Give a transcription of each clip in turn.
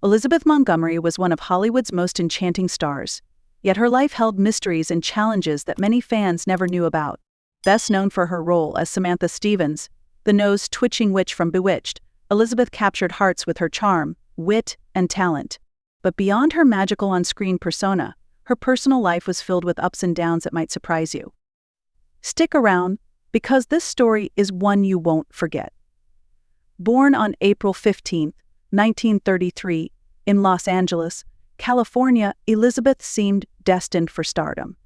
Elizabeth Montgomery was one of Hollywood's most enchanting stars, yet her life held mysteries and challenges that many fans never knew about. Best known for her role as Samantha Stevens, the nose-twitching witch from Bewitched, Elizabeth captured hearts with her charm, wit, and talent. But beyond her magical on-screen persona, her personal life was filled with ups and downs that might surprise you. Stick around, because this story is one you won't forget. Born on April 15, 1933, in Los Angeles, California, Elizabeth seemed destined for stardom.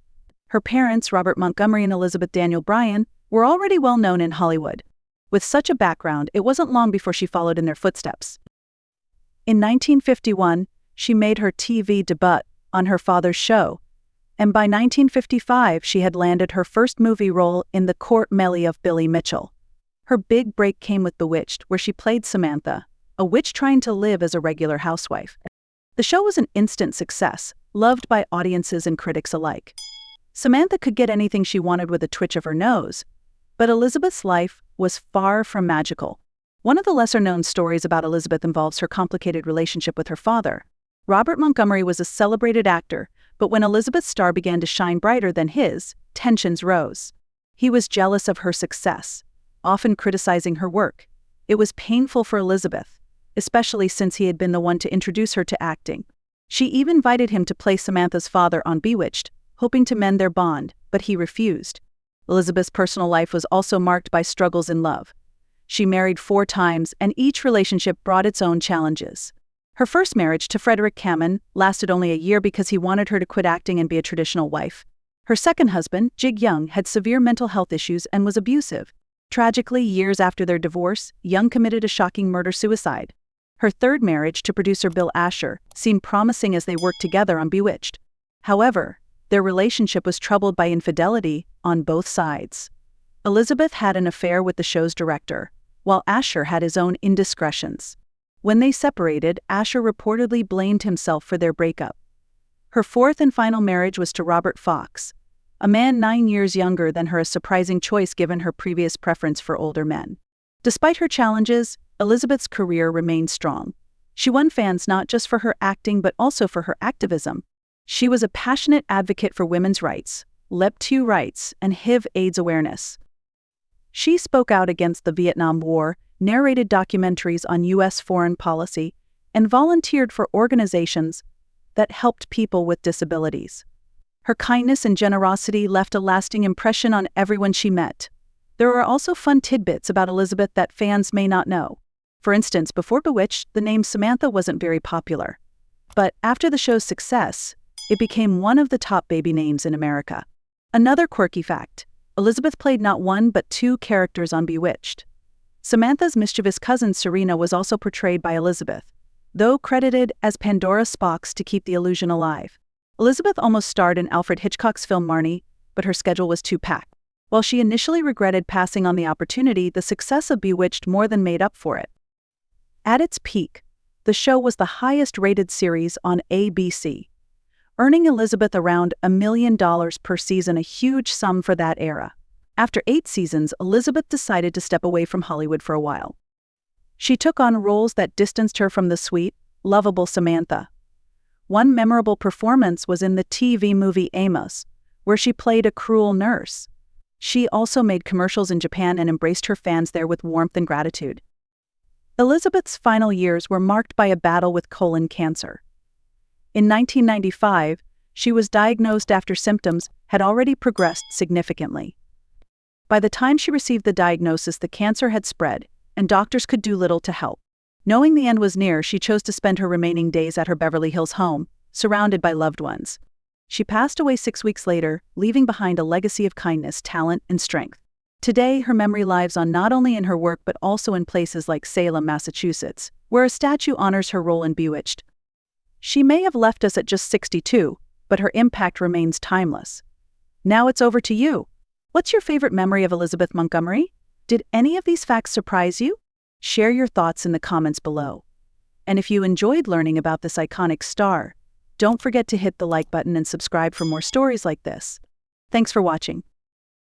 Her parents, Robert Montgomery and Elizabeth Daniel Bryan, were already well known in Hollywood. With such a background, it wasn't long before she followed in their footsteps. In 1951, she made her TV debut on her father's show, and by 1955 she had landed her first movie role in The Court Mellie of Billy Mitchell. Her big break came with Bewitched, where she played Samantha, a witch trying to live as a regular housewife. The show was an instant success, loved by audiences and critics alike. Samantha could get anything she wanted with a twitch of her nose, but Elizabeth's life was far from magical. One of the lesser-known stories about Elizabeth involves her complicated relationship with her father. Robert Montgomery was a celebrated actor, but when Elizabeth's star began to shine brighter than his, tensions rose. He was jealous of her success, often criticizing her work. It was painful for Elizabeth, especially since he had been the one to introduce her to acting. She even invited him to play Samantha's father on Bewitched, hoping to mend their bond, but he refused. Elizabeth's personal life was also marked by struggles in love. She married 4 times, and each relationship brought its own challenges. Her first marriage to Frederick Cameron lasted only a year because he wanted her to quit acting and be a traditional wife. Her second husband, Jig Young, had severe mental health issues and was abusive. Tragically, years after their divorce, Young committed a shocking murder-suicide. Her third marriage to producer Bill Asher seemed promising as they worked together on Bewitched. However, their relationship was troubled by infidelity on both sides. Elizabeth had an affair with the show's director, while Asher had his own indiscretions. When they separated, Asher reportedly blamed himself for their breakup. Her fourth and final marriage was to Robert Fox, a man 9 years younger than her, a surprising choice given her previous preference for older men. Despite her challenges, Elizabeth's career remained strong. She won fans not just for her acting but also for her activism. She was a passionate advocate for women's rights, LGBTQ rights, and HIV/AIDS awareness. She spoke out against the Vietnam War, narrated documentaries on U.S. foreign policy, and volunteered for organizations that helped people with disabilities. Her kindness and generosity left a lasting impression on everyone she met. There are also fun tidbits about Elizabeth that fans may not know. For instance, before Bewitched, the name Samantha wasn't very popular. But after the show's success, it became one of the top baby names in America. Another quirky fact: Elizabeth played not 1 but 2 characters on Bewitched. Samantha's mischievous cousin Serena was also portrayed by Elizabeth, though credited as Pandora Spox to keep the illusion alive. Elizabeth almost starred in Alfred Hitchcock's film Marnie, but her schedule was too packed. While she initially regretted passing on the opportunity, the success of Bewitched more than made up for it. At its peak, the show was the highest-rated series on ABC, earning Elizabeth around $1 million per season, a huge sum for that era. After 8 seasons, Elizabeth decided to step away from Hollywood for a while. She took on roles that distanced her from the sweet, lovable Samantha. One memorable performance was in the TV movie Amos, where she played a cruel nurse. She also made commercials in Japan and embraced her fans there with warmth and gratitude. Elizabeth's final years were marked by a battle with colon cancer. In 1995, she was diagnosed after symptoms had already progressed significantly. By the time she received the diagnosis, the cancer had spread, and doctors could do little to help. Knowing the end was near, she chose to spend her remaining days at her Beverly Hills home, surrounded by loved ones. She passed away 6 weeks later, leaving behind a legacy of kindness, talent, and strength. Today, her memory lives on not only in her work but also in places like Salem, Massachusetts, where a statue honors her role in Bewitched. She may have left us at just 62, but her impact remains timeless. Now it's over to you. What's your favorite memory of Elizabeth Montgomery? Did any of these facts surprise you? Share your thoughts in the comments below. And if you enjoyed learning about this iconic star, don't forget to hit the like button and subscribe for more stories like this. Thanks for watching.